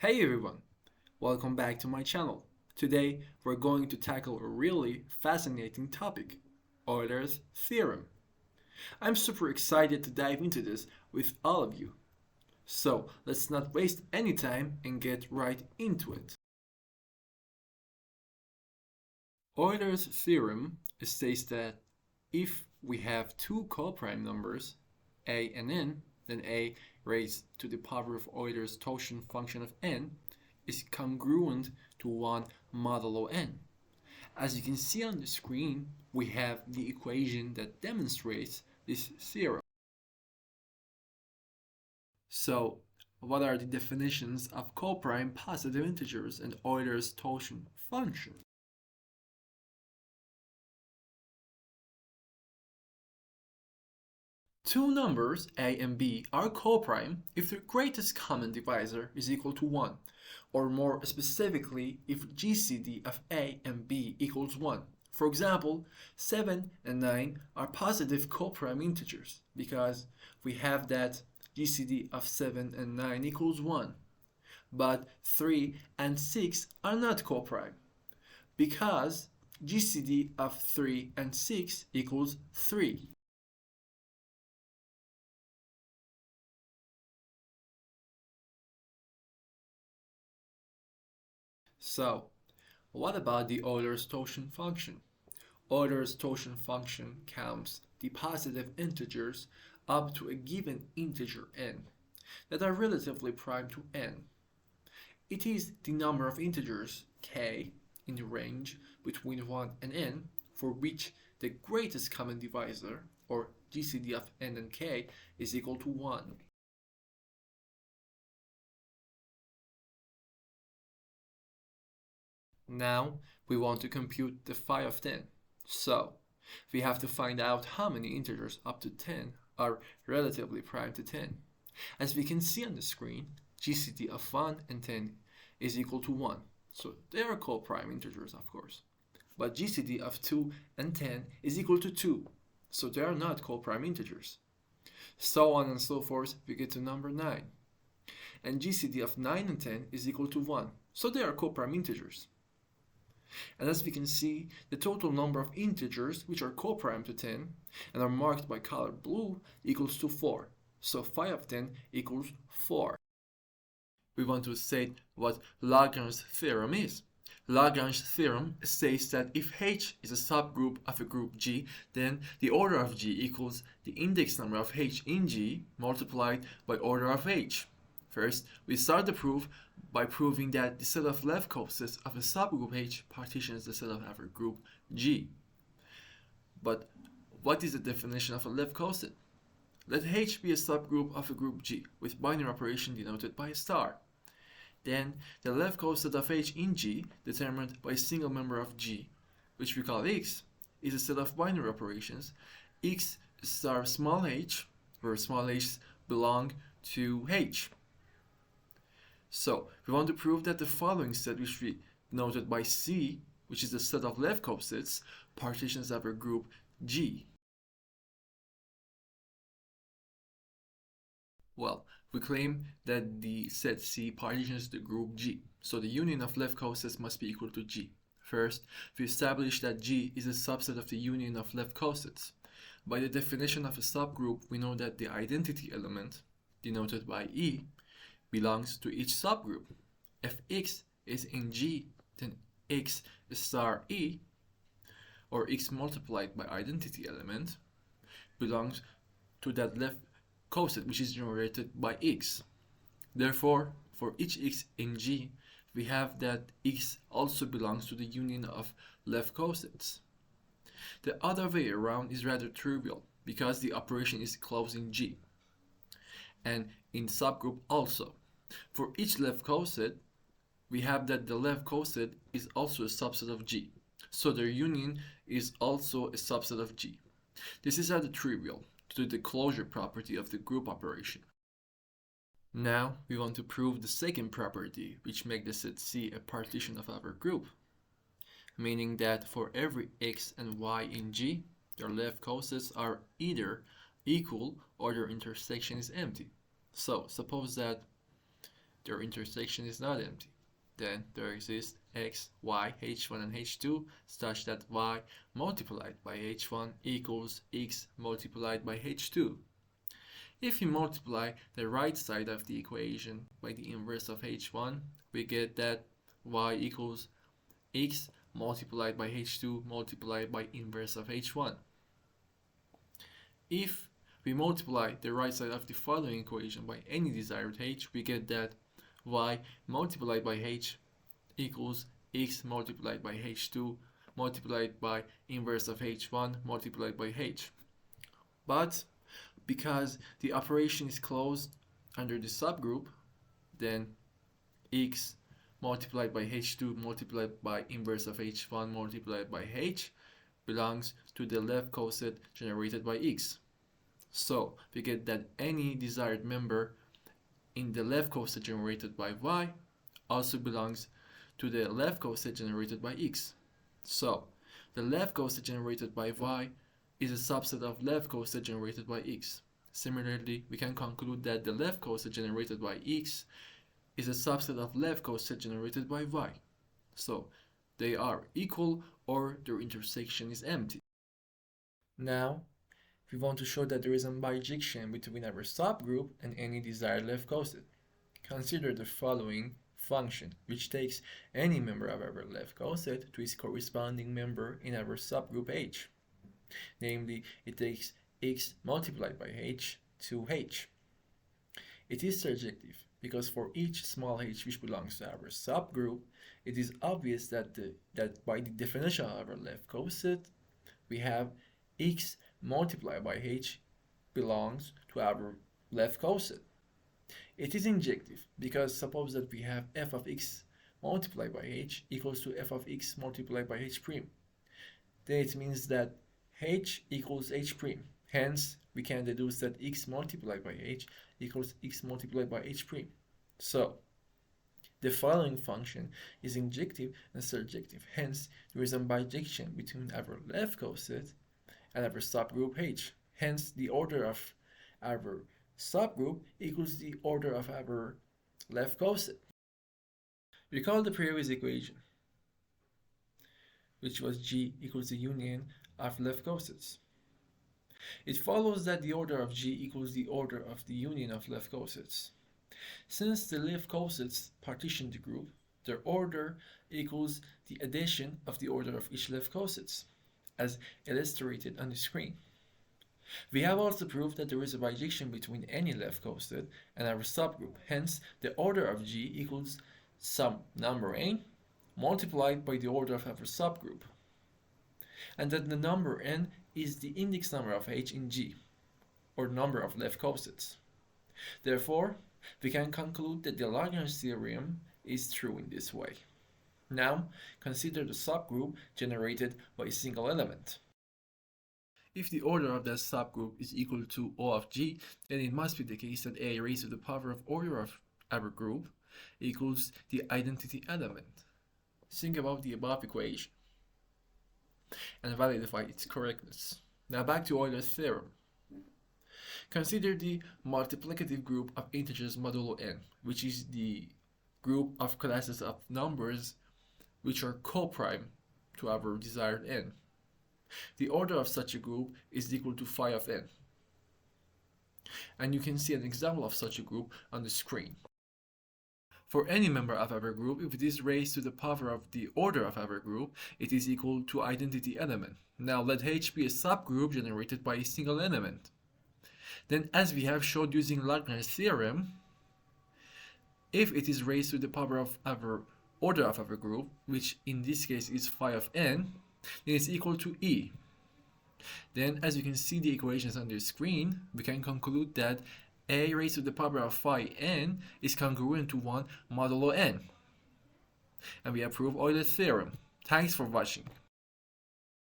Hey everyone, welcome back to my channel. Today we're going to tackle a really fascinating topic, Euler's theorem. I'm super excited to dive into this with all of you. So let's not waste any time and get right into it. Euler's theorem states that if we have two coprime numbers, a and n, then a raised to the power of Euler's totient function of n is congruent to 1 modulo n. As you can see on the screen, we have the equation that demonstrates this theorem. So, what are the definitions of coprime positive integers and Euler's totient function? Two numbers, a and b, are coprime if their greatest common divisor is equal to 1, or more specifically, if GCD of a and b equals 1. For example, 7 and 9 are positive coprime integers because we have that GCD of 7 and 9 equals 1. But 3 and 6 are not coprime because GCD of 3 and 6 equals 3. So, what about the Euler's totient function? Euler's totient function counts the positive integers up to a given integer n that are relatively prime to n. It is the number of integers k in the range between 1 and n for which the greatest common divisor, or GCD of n and k, is equal to 1. Now we want to compute the phi of 10. So we have to find out how many integers up to 10 are relatively prime to 10. As we can see on the screen, GCD of 1 and 10 is equal to 1. So they are coprime integers, of course. But GCD of 2 and 10 is equal to 2. So they are not coprime integers. So on and so forth, we get to number 9. And GCD of 9 and 10 is equal to 1. So they are coprime integers. And as we can see, the total number of integers which are coprime to 10 and are marked by color blue equals to 4. So phi of 10 equals 4. We want to state what Lagrange's theorem is. Lagrange's theorem states that if H is a subgroup of a group G, then the order of G equals the index number of H in G multiplied by order of H. First, we start the proof by proving that the set of left cosets of a subgroup H partitions the set of our group G. But what is the definition of a left coset? Let H be a subgroup of a group G with binary operation denoted by a star. Then the left coset of H in G, determined by a single member of G, which we call X, is a set of binary operations X star small h, where small h belong to H. So we want to prove that the following set, which we noted by C, which is the set of left cosets, partitions our group G. Well, we claim that the set C partitions the group G, so the union of left cosets must be equal to G. First, we establish that G is a subset of the union of left cosets. By the definition of a subgroup, we know that the identity element, denoted by E, belongs to each subgroup. If X is in G, then X star E, or X multiplied by identity element, belongs to that left coset which is generated by X. Therefore, for each X in G, we have that X also belongs to the union of left cosets. The other way around is rather trivial because the operation is closed in G and in subgroup also. For each left coset, we have that the left coset is also a subset of G, so their union is also a subset of G. This is rather trivial due to the closure property of the group operation. Now we want to prove the second property, which makes the set C a partition of our group, meaning that for every x and y in G, their left cosets are either equal or their intersection is empty. So suppose that their intersection is not empty. Then there exists x, y, h1 and h2 such that y multiplied by h1 equals x multiplied by h2. If we multiply the right side of the equation by the inverse of h1, we get that y equals x multiplied by h2 multiplied by inverse of h1. If we multiply the right side of the following equation by any desired h, we get that y multiplied by h equals x multiplied by h2 multiplied by inverse of h1 multiplied by h. But because the operation is closed under the subgroup, then x multiplied by h2 multiplied by inverse of h1 multiplied by h belongs to the left coset generated by x. So we get that any desired member in the left coset generated by y also belongs to the left coset generated by x. So the left coset generated by y is a subset of left coset generated by x. Similarly, we can conclude that the left coset generated by x is a subset of left coset generated by y. So they are equal or their intersection is empty. Now, we want to show that there is a bijection between our subgroup and any desired left coset. Consider the following function, which takes any member of our left coset to its corresponding member in our subgroup H. Namely, it takes x multiplied by h to h. It is surjective because for each small h which belongs to our subgroup, it is obvious that by the definition of our left coset, we have x multiplied by h belongs to our left coset. It is injective because suppose that we have f of x multiplied by h equals to f of x multiplied by h prime. Then it means that h equals h prime. Hence, we can deduce that x multiplied by h equals x multiplied by h prime. So, the following function is injective and surjective. Hence, there is a bijection between our left coset and our subgroup H. Hence, the order of our subgroup equals the order of our left coset. Recall the previous equation, which was G equals the union of left cosets. It follows that the order of G equals the order of the union of left cosets. Since the left cosets partition the group, their order equals the addition of the order of each left cosets, as illustrated on the screen. We have also proved that there is a bijection between any left coset and our subgroup. Hence, the order of G equals some number n multiplied by the order of our subgroup, and that the number n is the index number of H in G, or number of left cosets. Therefore, we can conclude that the Lagrange theorem is true in this way. Now, consider the subgroup generated by a single element. If the order of that subgroup is equal to O of G, then it must be the case that A raised to the power of order of our group equals the identity element. Think about the above equation and validate its correctness. Now back to Euler's theorem. Consider the multiplicative group of integers modulo n, which is the group of classes of numbers which are coprime to our desired n. The order of such a group is equal to phi of n. And you can see an example of such a group on the screen. For any member of our group, if it is raised to the power of the order of our group, it is equal to identity element. Now let H be a subgroup generated by a single element. Then, as we have showed using Lagrange theorem, if it is raised to the power of our order of our group, which in this case is phi of n, then it's equal to E. Then, as you can see the equations on the screen, we can conclude that A raised to the power of phi n is congruent to 1 modulo n. And we have proved Euler's theorem. Thanks for watching.